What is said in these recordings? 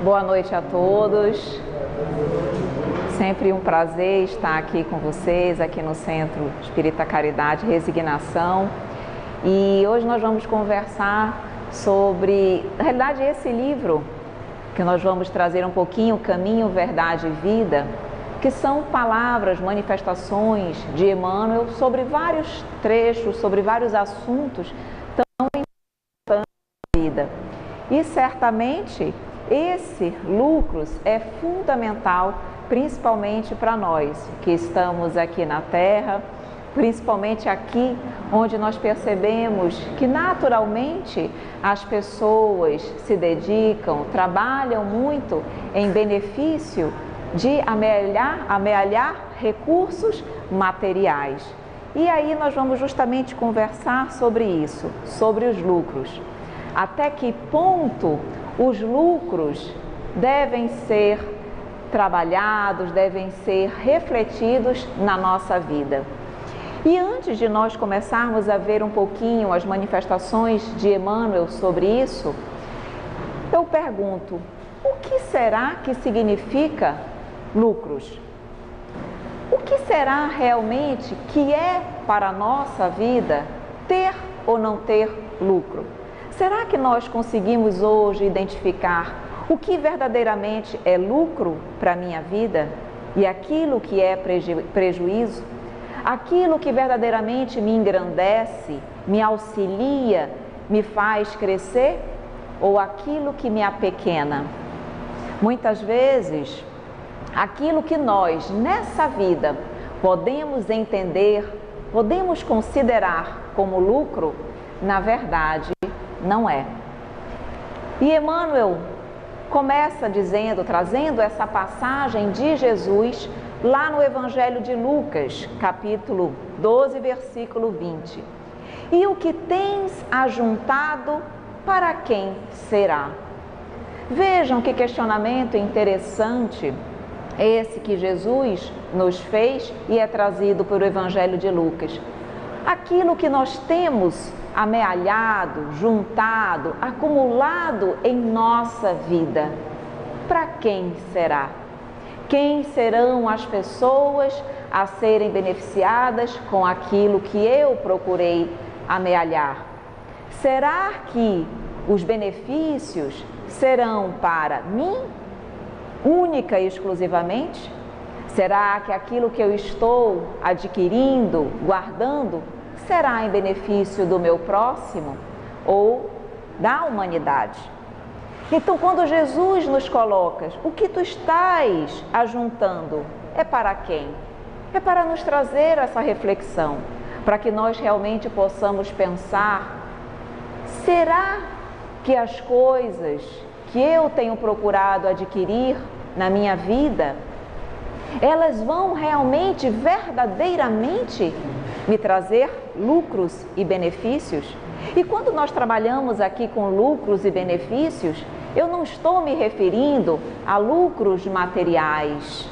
Boa noite a todos. Sempre um prazer estar aqui com vocês, aqui no Centro Espírita Caridade e Resignação. E hoje nós vamos conversar sobre, na realidade, esse livro que nós vamos trazer um pouquinho, Caminho, Verdade e Vida, que são palavras, manifestações de Emmanuel sobre vários trechos, sobre vários assuntos tão importantes da vida. E certamente esse lucros é fundamental, principalmente para nós que estamos aqui na Terra, principalmente aqui onde nós percebemos que naturalmente as pessoas se dedicam, trabalham muito em benefício de amealhar recursos materiais. E aí nós vamos justamente conversar sobre isso, sobre os lucros. Até que ponto os lucros devem ser trabalhados, devem ser refletidos na nossa vida. E antes de nós começarmos a ver um pouquinho as manifestações de Emmanuel sobre isso, eu pergunto, o que será que significa lucros? O que será realmente que é para a nossa vida ter ou não ter lucro? Será que nós conseguimos hoje identificar o que verdadeiramente é lucro para a minha vida e aquilo que é prejuízo? Aquilo que verdadeiramente me engrandece, me auxilia, me faz crescer? Ou aquilo que me apequena? Muitas vezes, aquilo que nós, nessa vida, podemos entender, podemos considerar como lucro, na verdade, não é. E Emmanuel começa dizendo, trazendo essa passagem de Jesus lá no Evangelho de Lucas, capítulo 12, versículo 20. E o que tens ajuntado, para quem será? Vejam que questionamento interessante esse que Jesus nos fez e é trazido pelo Evangelho de Lucas. Aquilo que nós temos amealhado, juntado, acumulado em nossa vida, para quem será? Quem serão as pessoas a serem beneficiadas com aquilo que eu procurei amealhar? Será que os benefícios serão para mim, única e exclusivamente? Será que aquilo que eu estou adquirindo, guardando, será em benefício do meu próximo ou da humanidade? Então, quando Jesus nos coloca, o que tu estás ajuntando, é para quem? É para nos trazer essa reflexão, para que nós realmente possamos pensar, será que as coisas que eu tenho procurado adquirir na minha vida, elas vão realmente, verdadeiramente me trazer lucros e benefícios? E quando nós trabalhamos aqui com lucros e benefícios, eu não estou me referindo a lucros materiais,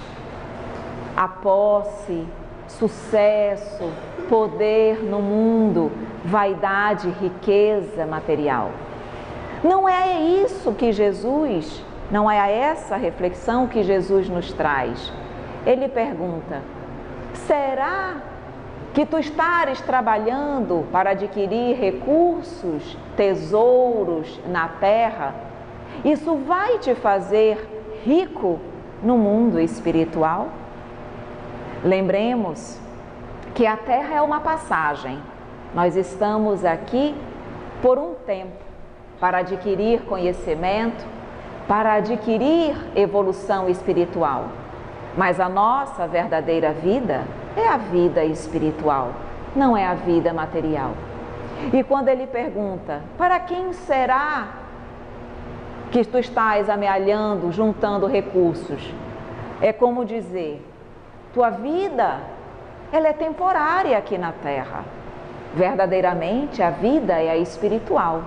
a posse, sucesso, poder no mundo, vaidade, riqueza material. Não é isso que Jesus, não é essa reflexão que Jesus nos traz. Ele pergunta, será que tu estares trabalhando para adquirir recursos, tesouros na terra? Isso vai te fazer rico no mundo espiritual? Lembremos que a terra é uma passagem. Nós estamos aqui por um tempo para adquirir conhecimento, para adquirir evolução espiritual. Mas a nossa verdadeira vida é a vida espiritual, não é a vida material. E quando ele pergunta, para quem será que tu estás amealhando, juntando recursos? É como dizer, tua vida, ela é temporária aqui na Terra. Verdadeiramente, a vida é a espiritual.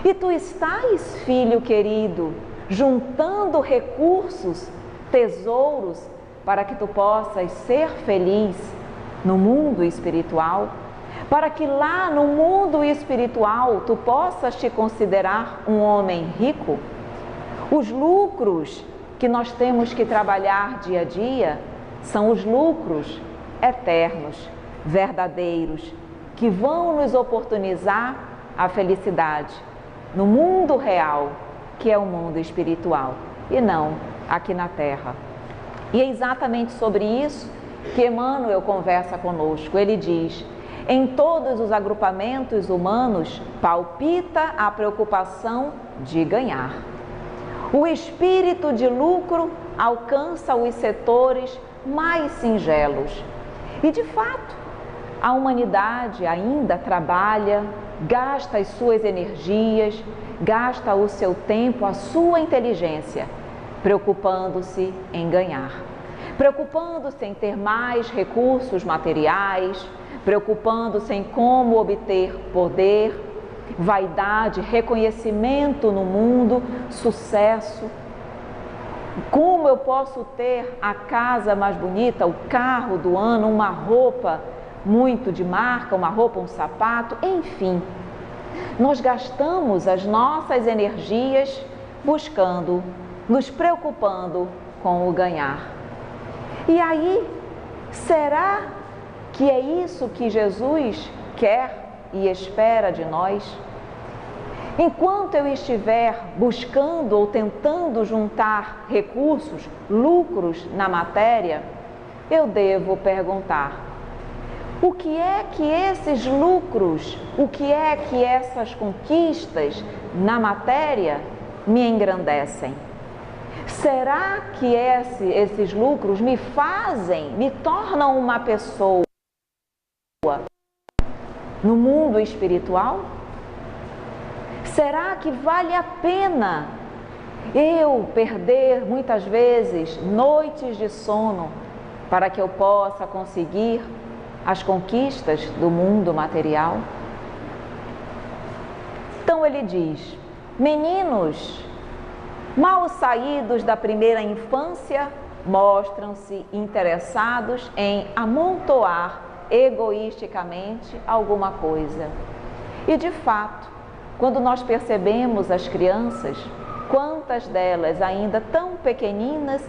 E tu estás, filho querido, juntando recursos, tesouros, para que tu possas ser feliz no mundo espiritual, para que lá no mundo espiritual tu possas te considerar um homem rico? Os lucros que nós temos que trabalhar dia a dia são os lucros eternos, verdadeiros, que vão nos oportunizar a felicidade no mundo real, que é o mundo espiritual, e não aqui na Terra. E é exatamente sobre isso que Emmanuel conversa conosco. Ele diz: em todos os agrupamentos humanos palpita a preocupação de ganhar. O espírito de lucro alcança os setores mais singelos. E, de fato, a humanidade ainda trabalha, gasta as suas energias, gasta o seu tempo, a sua inteligência, preocupando-se em ganhar. Preocupando-se em ter mais recursos materiais, preocupando-se em como obter poder, vaidade, reconhecimento no mundo, sucesso. Como eu posso ter a casa mais bonita, o carro do ano, uma roupa muito de marca, uma roupa, um sapato, enfim. Nós gastamos as nossas energias buscando, nos preocupando com o ganhar. E aí, será que é isso que Jesus quer e espera de nós? Enquanto eu estiver buscando ou tentando juntar recursos, lucros na matéria, eu devo perguntar: o que é que esses lucros, o que é que essas conquistas na matéria me engrandecem? Será que esses lucros me tornam uma pessoa no mundo espiritual? Será que vale a pena eu perder muitas vezes noites de sono para que eu possa conseguir as conquistas do mundo material? Então ele diz: meninos mal saídos da primeira infância mostram-se interessados em amontoar egoisticamente alguma coisa. E de fato, quando nós percebemos as crianças, quantas delas ainda tão pequeninas,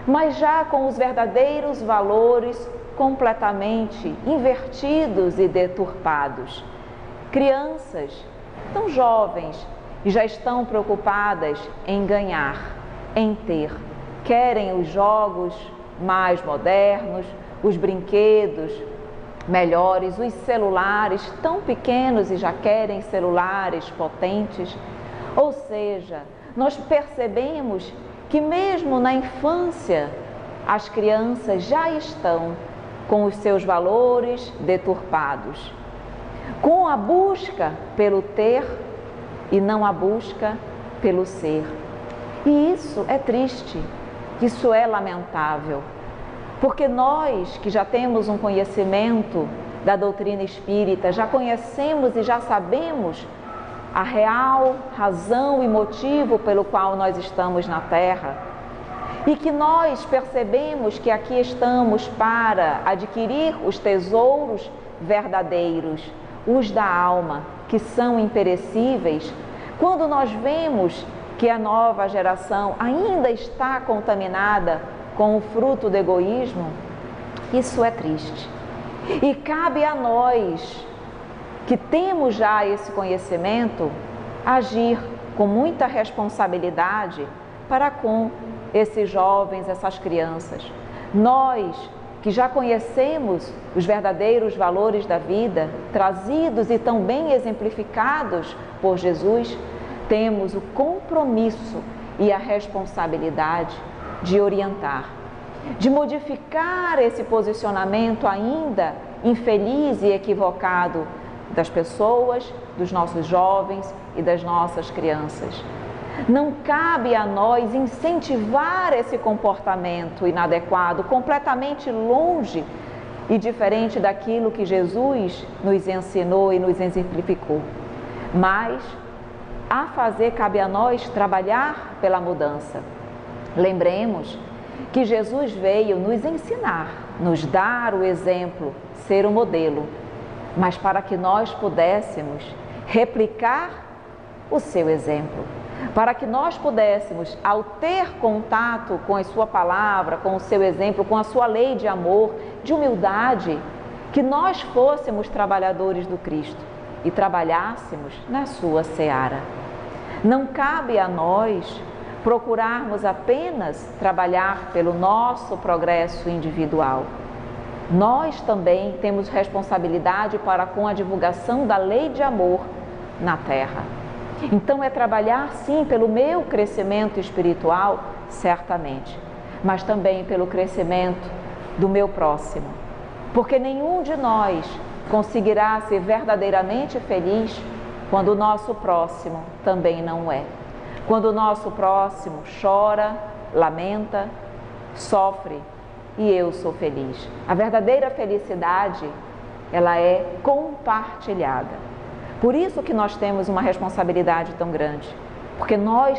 mas já com os verdadeiros valores completamente invertidos e deturpados. Crianças tão jovens e já estão preocupadas em ganhar, em ter. Querem os jogos mais modernos, os brinquedos melhores, os celulares tão pequenos e já querem celulares potentes. Ou seja, nós percebemos que mesmo na infância as crianças já estão com os seus valores deturpados, com a busca pelo ter e não a busca pelo ser. E isso é triste, isso é lamentável, porque nós que já temos um conhecimento da doutrina espírita, já conhecemos e já sabemos a real razão e motivo pelo qual nós estamos na Terra, e que nós percebemos que aqui estamos para adquirir os tesouros verdadeiros, os da alma, que são imperecíveis. Quando nós vemos que a nova geração ainda está contaminada com o fruto do egoísmo, isso é triste. E cabe a nós, que temos já esse conhecimento, agir com muita responsabilidade para com esses jovens, essas crianças. Nós que já conhecemos os verdadeiros valores da vida, trazidos e tão bem exemplificados por Jesus, temos o compromisso e a responsabilidade de orientar, de modificar esse posicionamento ainda infeliz e equivocado das pessoas, dos nossos jovens e das nossas crianças. Não cabe a nós incentivar esse comportamento inadequado, completamente longe e diferente daquilo que Jesus nos ensinou e nos exemplificou. Mas a fazer cabe a nós trabalhar pela mudança. Lembremos que Jesus veio nos ensinar, nos dar o exemplo, ser o modelo, mas para que nós pudéssemos replicar o seu exemplo, para que nós pudéssemos, ao ter contato com a sua palavra, com o seu exemplo, com a sua lei de amor, de humildade, que nós fôssemos trabalhadores do Cristo e trabalhássemos na sua seara. Não cabe a nós procurarmos apenas trabalhar pelo nosso progresso individual. Nós também temos responsabilidade para com a divulgação da lei de amor na terra. Então é trabalhar sim pelo meu crescimento espiritual, certamente, mas também pelo crescimento do meu próximo. Porque nenhum de nós conseguirá ser verdadeiramente feliz quando o nosso próximo também não é. Quando o nosso próximo chora, lamenta, sofre e eu sou feliz. A verdadeira felicidade, ela é compartilhada. Por isso que nós temos uma responsabilidade tão grande, porque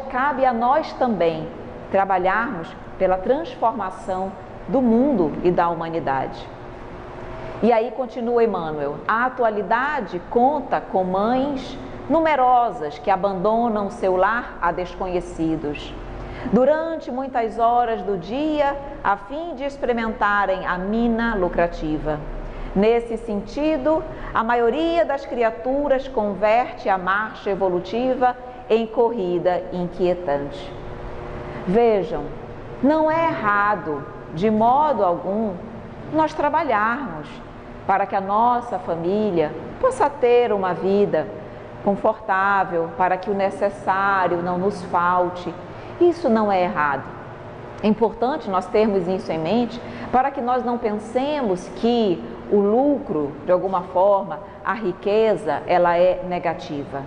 cabe a nós também trabalharmos pela transformação do mundo e da humanidade. E aí continua Emmanuel, a atualidade conta com mães numerosas que abandonam seu lar a desconhecidos, durante muitas horas do dia, a fim de experimentarem a mina lucrativa. Nesse sentido, a maioria das criaturas converte a marcha evolutiva em corrida inquietante. Vejam, não é errado, de modo algum, nós trabalharmos para que a nossa família possa ter uma vida confortável, para que o necessário não nos falte. Isso não é errado. É importante nós termos isso em mente para que nós não pensemos que o lucro, de alguma forma, a riqueza, ela é negativa.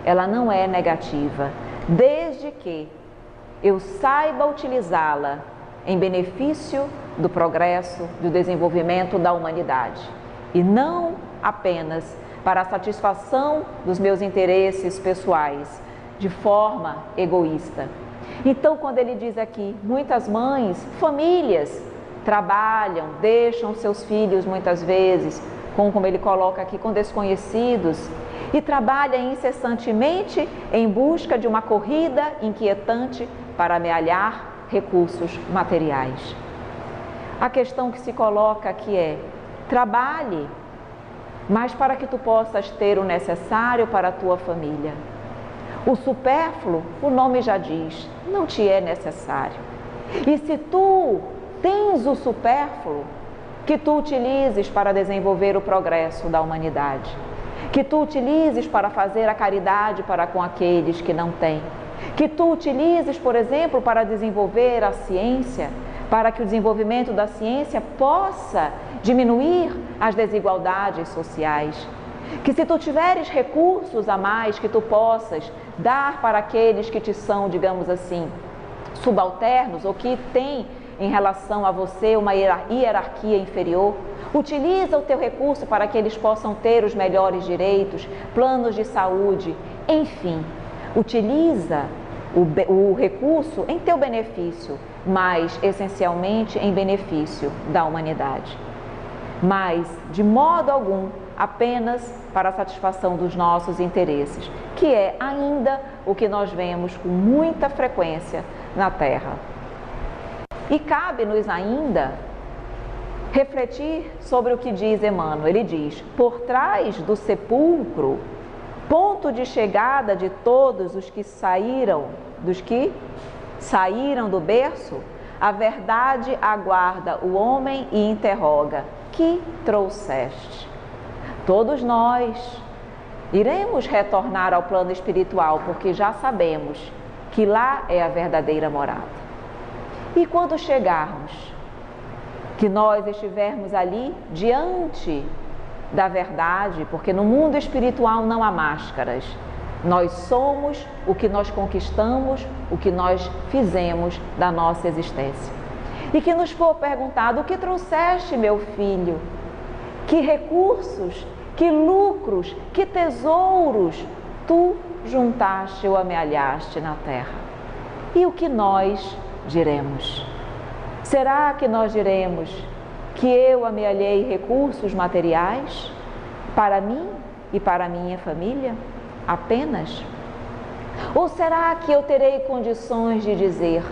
Ela não é negativa, desde que eu saiba utilizá-la em benefício do progresso, do desenvolvimento da humanidade. E não apenas para a satisfação dos meus interesses pessoais, de forma egoísta. Então, quando ele diz aqui, muitas mães, famílias, trabalham, deixam seus filhos muitas vezes, como ele coloca aqui, com desconhecidos, e trabalham incessantemente em busca de uma corrida inquietante para amealhar recursos materiais. A questão que se coloca aqui é, trabalhe, mas para que tu possas ter o necessário para a tua família. O supérfluo, o nome já diz, não te é necessário. E se tu tens o supérfluo, que tu utilizes para desenvolver o progresso da humanidade, que tu utilizes para fazer a caridade para com aqueles que não têm, que tu utilizes, por exemplo, para desenvolver a ciência, para que o desenvolvimento da ciência possa diminuir as desigualdades sociais. Que se tu tiveres recursos a mais, que tu possas dar para aqueles que te são, digamos assim, subalternos ou que têm em relação a você uma hierarquia inferior. Utiliza o teu recurso para que eles possam ter os melhores direitos, planos de saúde, enfim. Utiliza o recurso em teu benefício, mas essencialmente em benefício da humanidade. Mas, de modo algum, apenas para a satisfação dos nossos interesses, que é ainda o que nós vemos com muita frequência na Terra. E cabe-nos ainda refletir sobre o que diz Emmanuel. Ele diz, por trás do sepulcro, ponto de chegada de todos os que saíram do berço, a verdade aguarda o homem e interroga, que trouxeste? Todos nós iremos retornar ao plano espiritual, porque já sabemos que lá é a verdadeira morada. E quando chegarmos, que nós estivermos ali diante da verdade, porque no mundo espiritual não há máscaras, nós somos o que nós conquistamos, o que nós fizemos da nossa existência. E que nos for perguntado, o que trouxeste, meu filho? Que recursos, que lucros, que tesouros tu juntaste ou amealhaste na terra? E o que nós diremos? Será que nós diremos que eu amealhei recursos materiais para mim e para a minha família? Apenas? Ou será que eu terei condições de dizer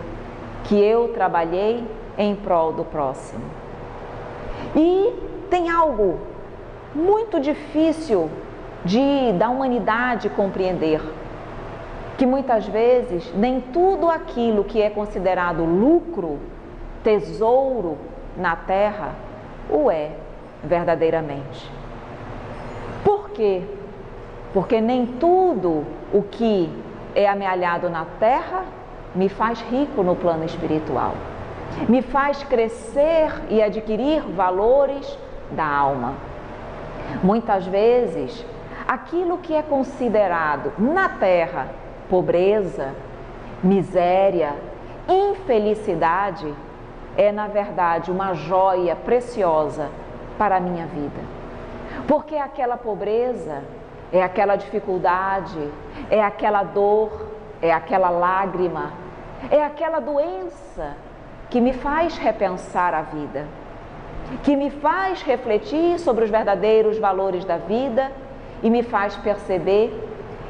que eu trabalhei em prol do próximo? E tem algo muito difícil da humanidade compreender, que muitas vezes nem tudo aquilo que é considerado lucro, tesouro na terra, o é verdadeiramente. Por quê? Porque nem tudo o que é amealhado na terra me faz rico no plano espiritual, me faz crescer e adquirir valores da alma. Muitas vezes, aquilo que é considerado na terra pobreza, miséria, infelicidade, é na verdade uma joia preciosa para a minha vida. Porque aquela pobreza é aquela dificuldade, é aquela dor, é aquela lágrima, é aquela doença que me faz repensar a vida, que me faz refletir sobre os verdadeiros valores da vida e me faz perceber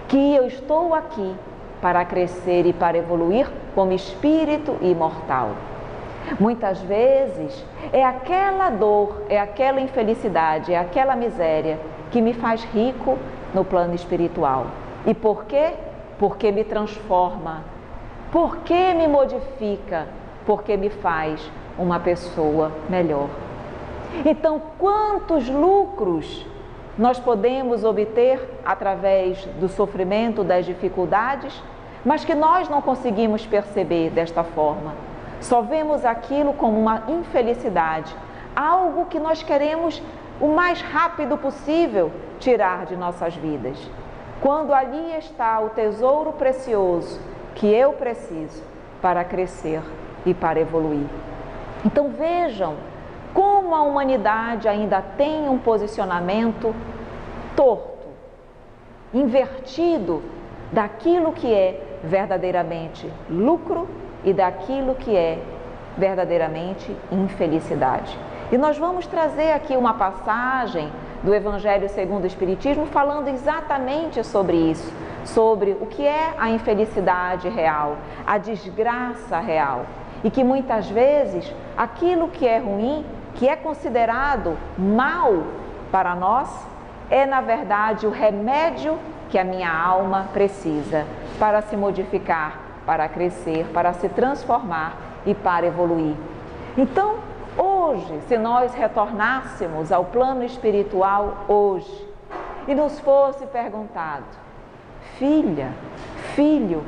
que eu estou aqui para crescer e para evoluir como espírito imortal. Muitas vezes é aquela dor, é aquela infelicidade, é aquela miséria que me faz rico no plano espiritual. E por quê? Porque me transforma, porque me modifica, porque me faz uma pessoa melhor. Então, quantos lucros nós podemos obter através do sofrimento, das dificuldades, mas que nós não conseguimos perceber desta forma. Só vemos aquilo como uma infelicidade, algo que nós queremos o mais rápido possível tirar de nossas vidas. Quando ali está o tesouro precioso que eu preciso para crescer e para evoluir. Então vejam como a humanidade ainda tem um posicionamento torto, invertido daquilo que é verdadeiramente lucro e daquilo que é verdadeiramente infelicidade. E nós vamos trazer aqui uma passagem do Evangelho segundo o Espiritismo falando exatamente sobre isso, sobre o que é a infelicidade real, a desgraça real. E que muitas vezes aquilo que é ruim, que é considerado mal para nós, é na verdade o remédio que a minha alma precisa para se modificar, para crescer, para se transformar e para evoluir. Então, hoje, se nós retornássemos ao plano espiritual hoje e nos fosse perguntado: filha, filho,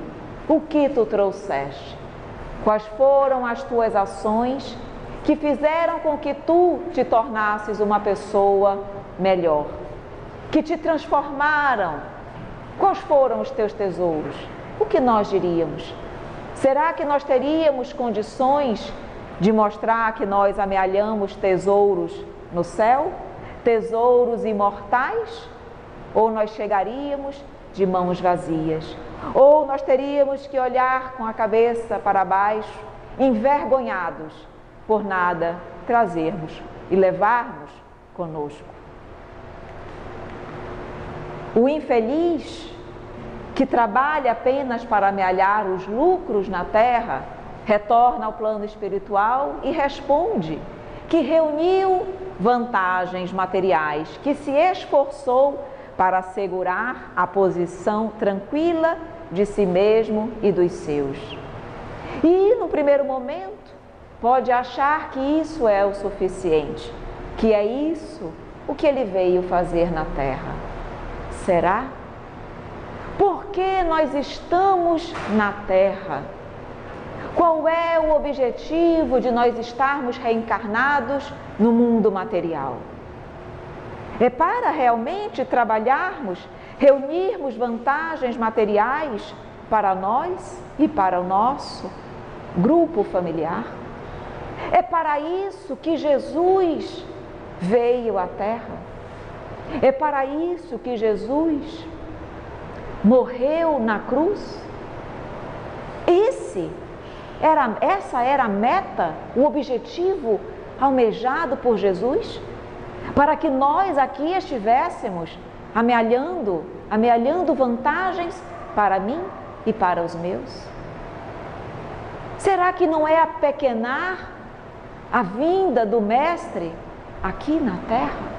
o que tu trouxeste? Quais foram as tuas ações que fizeram com que tu te tornasses uma pessoa melhor? Que te transformaram? Quais foram os teus tesouros? O que nós diríamos? Será que nós teríamos condições de mostrar que nós amealhamos tesouros no céu? Tesouros imortais? Ou nós chegaríamos de mãos vazias? Ou nós teríamos que olhar com a cabeça para baixo, envergonhados, por nada trazermos e levarmos conosco? O infeliz que trabalha apenas para amealhar os lucros na terra, retorna ao plano espiritual e responde que reuniu vantagens materiais, que se esforçou para assegurar a posição tranquila de si mesmo e dos seus. E no primeiro momento pode achar que isso é o suficiente, que é isso o que ele veio fazer na terra. Será? Por que nós estamos na terra? Qual é o objetivo de nós estarmos reencarnados no mundo material? É para realmente trabalharmos, reunirmos vantagens materiais para nós e para o nosso grupo familiar? É para isso que Jesus veio à Terra? É para isso que Jesus morreu na cruz? Essa era a meta, o objetivo almejado por Jesus? Para que nós aqui estivéssemos amealhando vantagens para mim e para os meus? Será que não é apequenar a vinda do Mestre aqui na terra?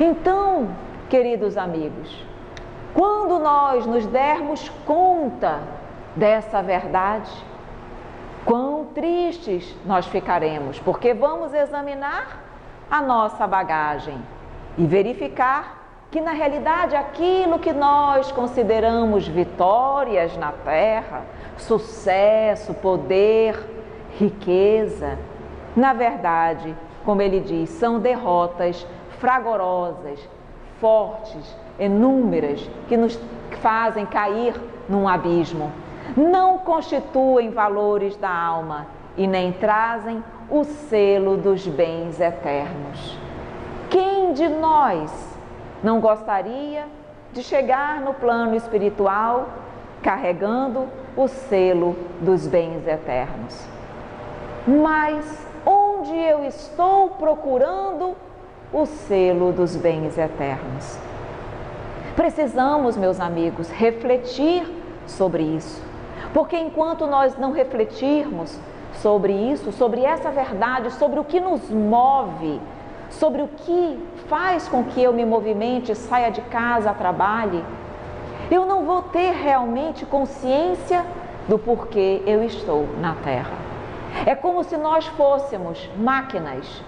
Então, queridos amigos, quando nós nos dermos conta dessa verdade, quão tristes nós ficaremos, porque vamos examinar a nossa bagagem e verificar que na realidade aquilo que nós consideramos vitórias na terra, sucesso, poder, riqueza, na verdade, como ele diz, são derrotas fragorosas, fortes, inúmeras, que nos fazem cair num abismo. Não constituem valores da alma e nem trazem o selo dos bens eternos. Quem de nós não gostaria de chegar no plano espiritual carregando o selo dos bens eternos? Mas onde eu estou procurando o selo dos bens eternos? Precisamos, meus amigos, refletir sobre isso, porque enquanto nós não refletirmos sobre isso, sobre essa verdade, sobre o que nos move, sobre o que faz com que eu me movimente, saia de casa, trabalhe, eu não vou ter realmente consciência do porquê eu estou na Terra. É como se nós fôssemos máquinas,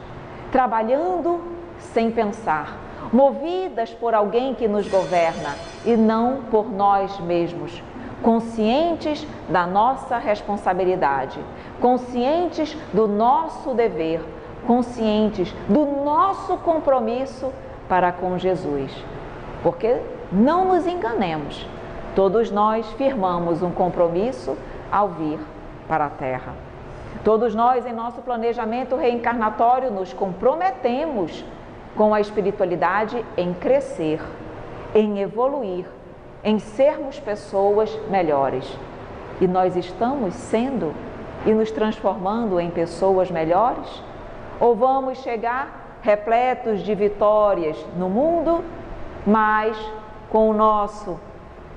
trabalhando sem pensar, movidas por alguém que nos governa e não por nós mesmos, conscientes da nossa responsabilidade, conscientes do nosso dever, conscientes do nosso compromisso para com Jesus. Porque não nos enganemos, todos nós firmamos um compromisso ao vir para a Terra. Todos nós, em nosso planejamento reencarnatório, nos comprometemos com a espiritualidade em crescer, em evoluir, em sermos pessoas melhores. E nós estamos sendo e nos transformando em pessoas melhores? Ou vamos chegar repletos de vitórias no mundo, mas com o nosso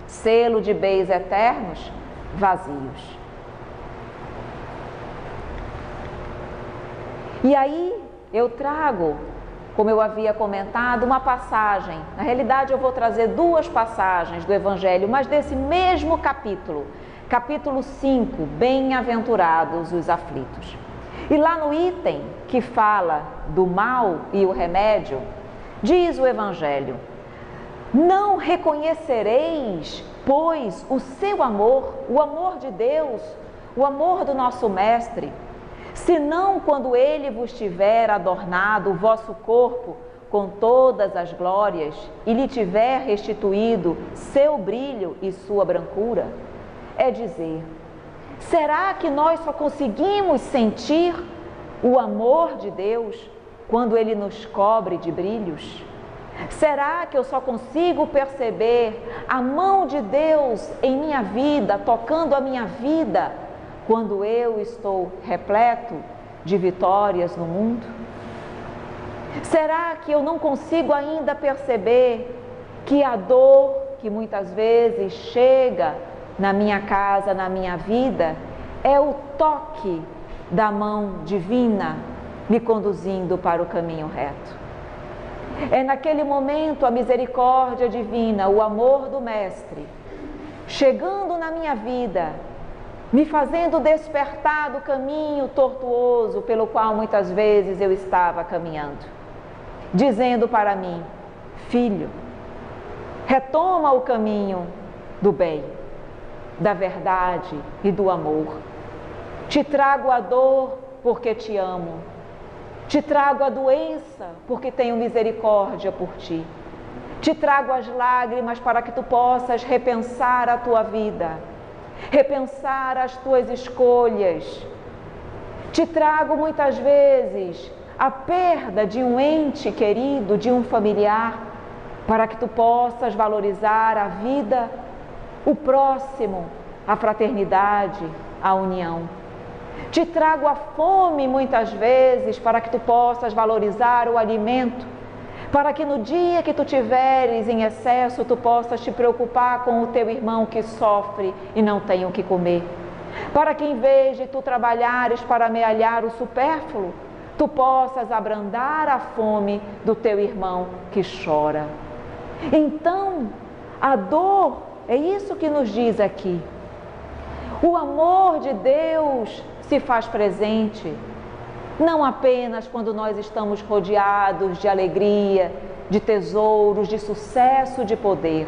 selo de bens eternos vazios? E aí eu trago, como eu havia comentado, uma passagem. Na realidade eu vou trazer duas passagens do Evangelho, mas desse mesmo capítulo, capítulo 5, Bem-aventurados os aflitos. E lá no item que fala do mal e o remédio, diz o Evangelho: não reconhecereis, pois, o seu amor, o amor de Deus, o amor do nosso Mestre, senão quando ele vos tiver adornado o vosso corpo com todas as glórias e lhe tiver restituído seu brilho e sua brancura. É dizer, será que nós só conseguimos sentir o amor de Deus quando ele nos cobre de brilhos? Será que eu só consigo perceber a mão de Deus em minha vida, tocando a minha vida, quando eu estou repleto de vitórias no mundo? Será que eu não consigo ainda perceber que a dor que muitas vezes chega na minha casa, na minha vida, é o toque da mão divina me conduzindo para o caminho reto? É naquele momento a misericórdia divina, o amor do Mestre, chegando na minha vida, me fazendo despertar do caminho tortuoso pelo qual muitas vezes eu estava caminhando, dizendo para mim: filho, retoma o caminho do bem, da verdade e do amor. Te trago a dor porque te amo, te trago a doença porque tenho misericórdia por ti, te trago as lágrimas para que tu possas repensar a tua vida, repensar as tuas escolhas. Te trago muitas vezes a perda de um ente querido, de um familiar, para que tu possas valorizar a vida, o próximo, a fraternidade, a união. Te trago a fome muitas vezes para que tu possas valorizar o alimento, para que no dia que tu tiveres em excesso, tu possas te preocupar com o teu irmão que sofre e não tem o que comer, para que em vez de tu trabalhares para amealhar o supérfluo, tu possas abrandar a fome do teu irmão que chora. Então, a dor, é isso que nos diz aqui. O amor de Deus se faz presente, não apenas quando nós estamos rodeados de alegria, de tesouros, de sucesso, de poder,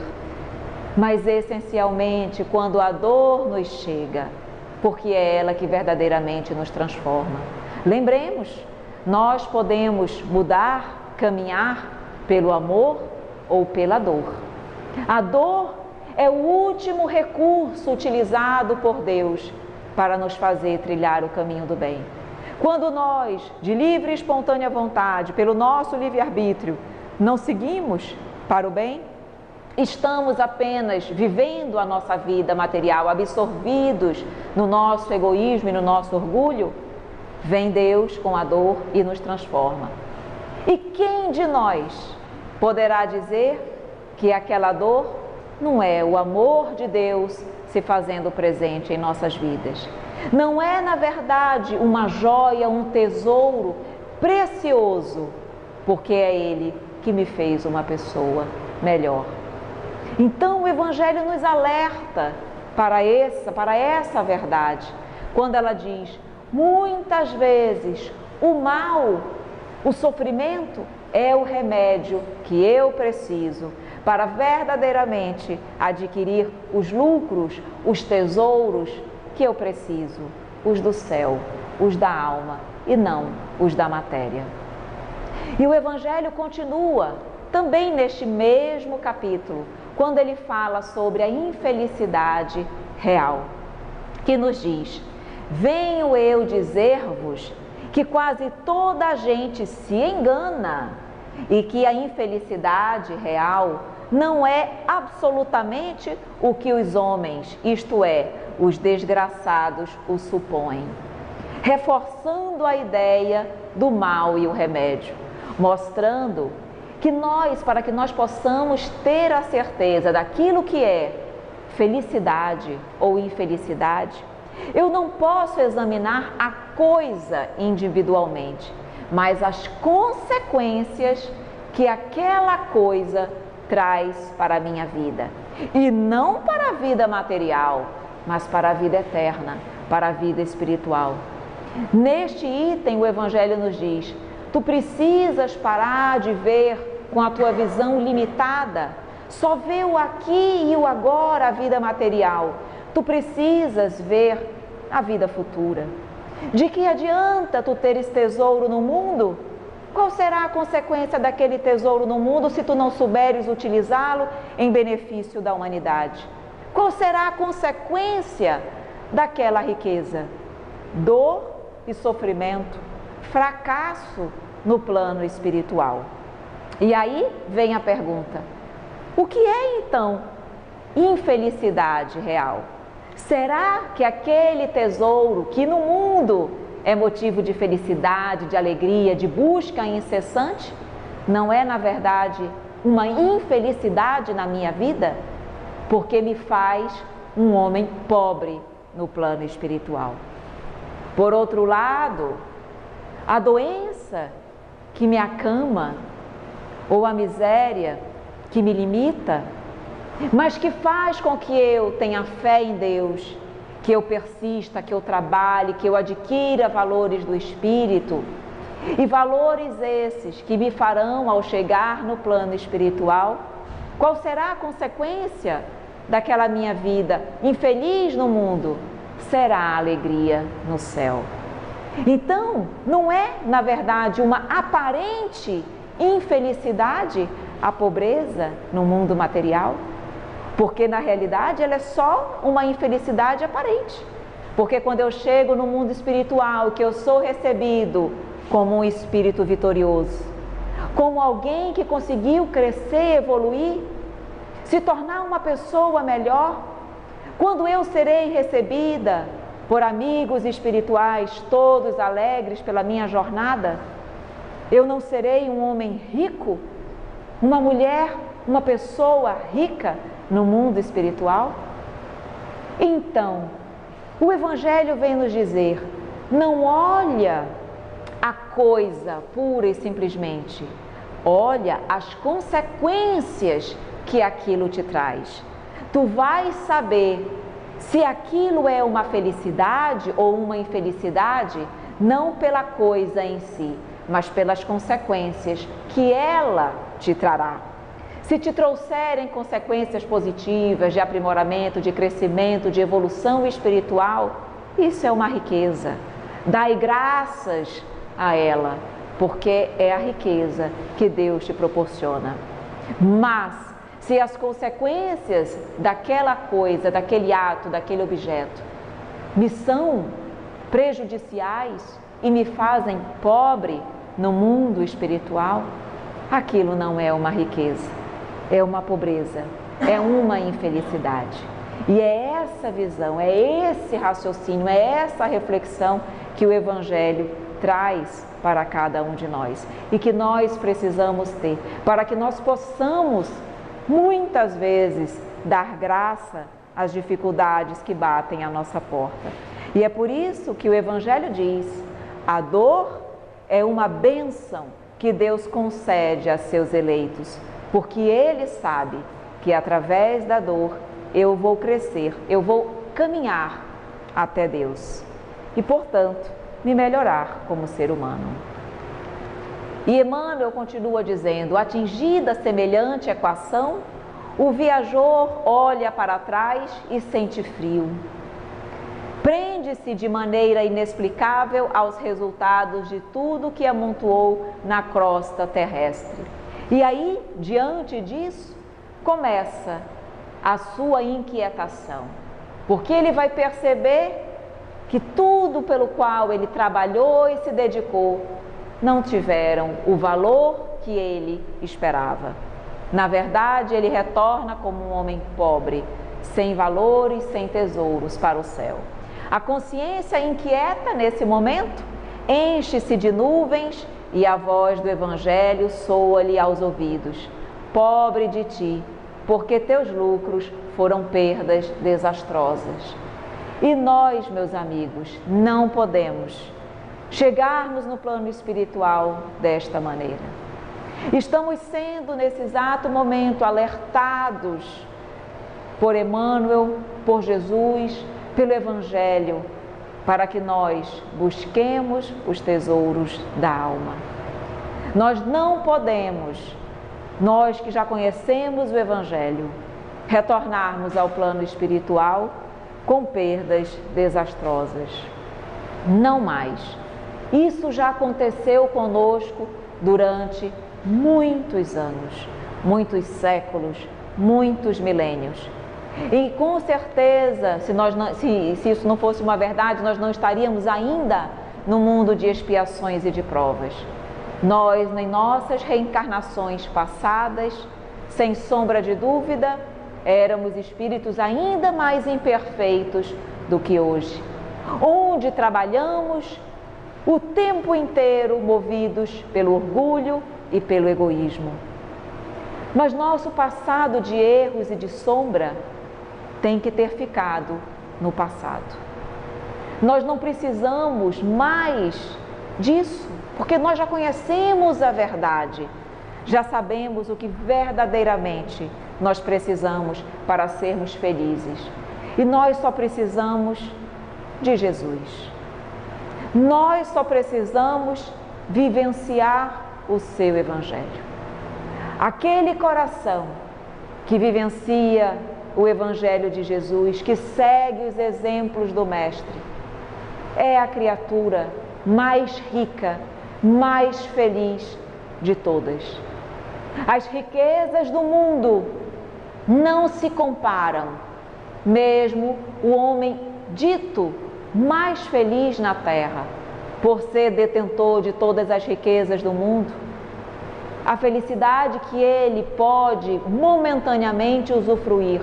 mas essencialmente quando a dor nos chega, porque é ela que verdadeiramente nos transforma. Lembremos, nós podemos mudar, caminhar pelo amor ou pela dor. A dor é o último recurso utilizado por Deus para nos fazer trilhar o caminho do bem. Quando nós, de livre e espontânea vontade, pelo nosso livre-arbítrio, não seguimos para o bem, estamos apenas vivendo a nossa vida material, absorvidos no nosso egoísmo e no nosso orgulho, vem Deus com a dor e nos transforma. E quem de nós poderá dizer que aquela dor não é o amor de Deus se fazendo presente em nossas vidas? Não é, na verdade, uma joia, um tesouro precioso, porque é Ele que me fez uma pessoa melhor. Então o Evangelho nos alerta para essa verdade, quando ela diz: muitas vezes o mal, o sofrimento é o remédio que eu preciso para verdadeiramente adquirir os lucros, os tesouros que eu preciso, os do céu, os da alma e não os da matéria. E o Evangelho continua também neste mesmo capítulo, quando ele fala sobre a infelicidade real, que nos diz: venho eu dizer-vos que quase toda a gente se engana e que a infelicidade real não é absolutamente o que os homens, isto é, os desgraçados, o supõem, reforçando a ideia do mal e o remédio, mostrando que para que nós possamos ter a certeza daquilo que é felicidade ou infelicidade, eu não posso examinar a coisa individualmente, mas as consequências que aquela coisa traz para a minha vida. E não para a vida material, mas para a vida eterna, para a vida espiritual. Neste item, o Evangelho nos diz: tu precisas parar de ver com a tua visão limitada, só vê o aqui e o agora, a vida material. Tu precisas ver a vida futura. De que adianta tu teres tesouro no mundo? Qual será a consequência daquele tesouro no mundo se tu não souberes utilizá-lo em benefício da humanidade? Qual será a consequência daquela riqueza? Dor e sofrimento, fracasso no plano espiritual. E aí vem a pergunta: o que é então infelicidade real? Será que aquele tesouro que no mundo é motivo de felicidade, de alegria, de busca incessante, não é, na verdade, uma infelicidade na minha vida? Porque me faz um homem pobre no plano espiritual. Por outro lado, a doença que me acama, ou a miséria que me limita, mas que faz com que eu tenha fé em Deus, que eu persista, que eu trabalhe, que eu adquira valores do Espírito, e valores esses que me farão, ao chegar no plano espiritual, qual será a consequência daquela minha vida infeliz no mundo? Será a alegria no céu. Então, não é, na verdade, uma aparente infelicidade a pobreza no mundo material? Porque na realidade ela é só uma infelicidade aparente. Porque quando eu chego no mundo espiritual, que eu sou recebido como um espírito vitorioso, como alguém que conseguiu crescer, evoluir, se tornar uma pessoa melhor, quando eu serei recebida por amigos espirituais, todos alegres pela minha jornada, eu não serei um homem rico uma mulher, uma pessoa rica no mundo espiritual? Então, o Evangelho vem nos dizer, não olha a coisa pura e simplesmente, olha as consequências que aquilo te traz. Tu vais saber se aquilo é uma felicidade ou uma infelicidade, não pela coisa em si, mas pelas consequências que ela te trará. Se te trouxerem consequências positivas de aprimoramento, de crescimento, de evolução espiritual, isso é uma riqueza. Dai graças a ela, porque é a riqueza que Deus te proporciona. Mas, se as consequências daquela coisa, daquele ato, daquele objeto, me são prejudiciais e me fazem pobre no mundo espiritual, aquilo não é uma riqueza, é uma pobreza, é uma infelicidade. E é essa visão, é esse raciocínio, é essa reflexão que o Evangelho traz para cada um de nós e que nós precisamos ter, para que nós possamos, muitas vezes, dar graça às dificuldades que batem à nossa porta. E é por isso que o Evangelho diz, a dor é uma bênção que Deus concede a seus eleitos, porque Ele sabe que através da dor eu vou crescer, eu vou caminhar até Deus e, portanto, me melhorar como ser humano. E Emmanuel continua dizendo, atingida semelhante equação, o viajor olha para trás e sente frio. Prende-se de maneira inexplicável aos resultados de tudo que amontoou na crosta terrestre. E aí, diante disso, começa a sua inquietação, porque ele vai perceber que tudo pelo qual ele trabalhou e se dedicou não tiveram o valor que ele esperava. Na verdade, ele retorna como um homem pobre, sem valores, sem tesouros para o céu. A consciência inquieta nesse momento enche-se de nuvens e a voz do Evangelho soa-lhe aos ouvidos. Pobre de ti, porque teus lucros foram perdas desastrosas. E nós, meus amigos, não podemos chegarmos no plano espiritual desta maneira. Estamos sendo, nesse exato momento, alertados por Emmanuel, por Jesus, pelo Evangelho, para que nós busquemos os tesouros da alma. Nós não podemos, nós que já conhecemos o Evangelho, retornarmos ao plano espiritual com perdas desastrosas. Não mais. Isso já aconteceu conosco durante muitos anos, muitos séculos, muitos milênios. E com certeza, se isso não fosse uma verdade, nós não estaríamos ainda no mundo de expiações e de provas. Nós, em nossas reencarnações passadas, sem sombra de dúvida, éramos espíritos ainda mais imperfeitos do que hoje, onde trabalhamos o tempo inteiro movidos pelo orgulho e pelo egoísmo. Mas nosso passado de erros e de sombra tem que ter ficado no passado. Nós não precisamos mais disso, porque nós já conhecemos a verdade, já sabemos o que verdadeiramente nós precisamos para sermos felizes. E nós só precisamos de Jesus. Nós só precisamos vivenciar o seu Evangelho. Aquele coração que vivencia o Evangelho de Jesus, que segue os exemplos do Mestre, é a criatura mais rica, mais feliz de todas. As riquezas do mundo não se comparam, mesmo o homem dito mais feliz na terra, por ser detentor de todas as riquezas do mundo, a felicidade que ele pode momentaneamente usufruir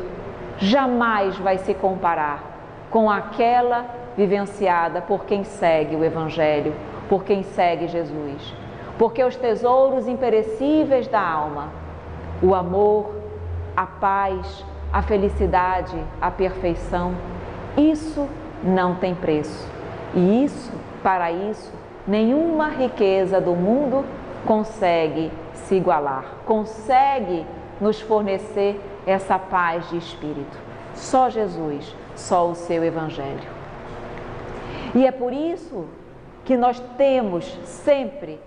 jamais vai se comparar com aquela vivenciada por quem segue o Evangelho, por quem segue Jesus. Porque os tesouros imperecíveis da alma o amor, a paz, a felicidade, a perfeição. Isso não tem preço. E para isso, nenhuma riqueza do mundo consegue se igualar, consegue nos fornecer essa paz de espírito. Só Jesus, só o seu Evangelho. E é por isso que nós temos sempre,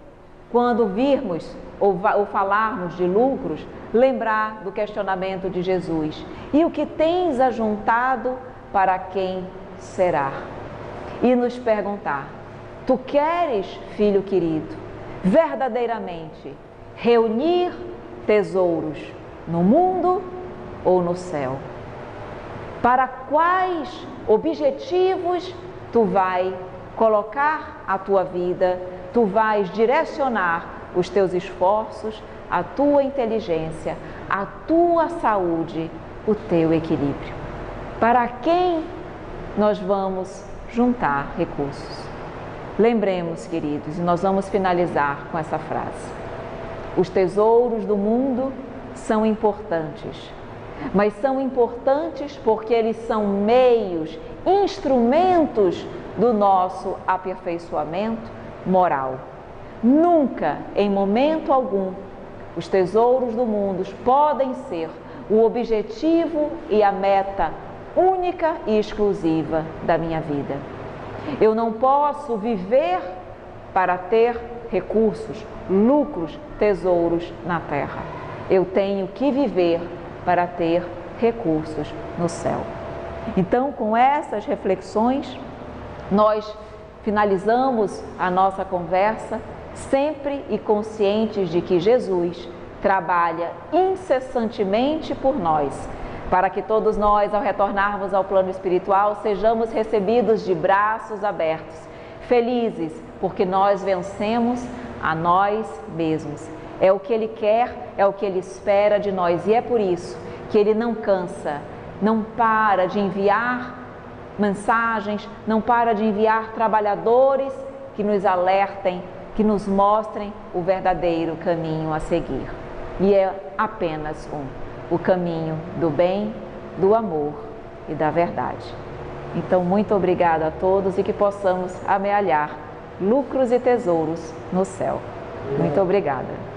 quando virmos ou falarmos de lucros, lembrar do questionamento de Jesus. E o que tens ajuntado, para quem será? E nos perguntar: tu queres, filho querido, verdadeiramente reunir tesouros no mundo ou no céu? Para quais objetivos tu vai colocar a tua vida, tu vais direcionar os teus esforços, a tua inteligência, a tua saúde, o teu equilíbrio? Para quem nós vamos juntar recursos? Lembremos, queridos, e nós vamos finalizar com essa frase: os tesouros do mundo são importantes, mas são importantes porque eles são meios, instrumentos do nosso aperfeiçoamento moral. Nunca, em momento algum, os tesouros do mundo podem ser o objetivo e a meta única e exclusiva da minha vida. Eu não posso viver para ter recursos, lucros, tesouros na terra. Eu tenho que viver para ter recursos no céu. Então, com essas reflexões, nós finalizamos a nossa conversa sempre e conscientes de que Jesus trabalha incessantemente por nós, para que todos nós, ao retornarmos ao plano espiritual, sejamos recebidos de braços abertos, felizes, porque nós vencemos a nós mesmos. É o que Ele quer, é o que Ele espera de nós, e é por isso que Ele não cansa, não para de enviar mensagens, não para de enviar trabalhadores que nos alertem, que nos mostrem o verdadeiro caminho a seguir. E é apenas o caminho do bem, do amor e da verdade. Então, muito obrigada a todos e que possamos amealhar lucros e tesouros no céu. Muito obrigada.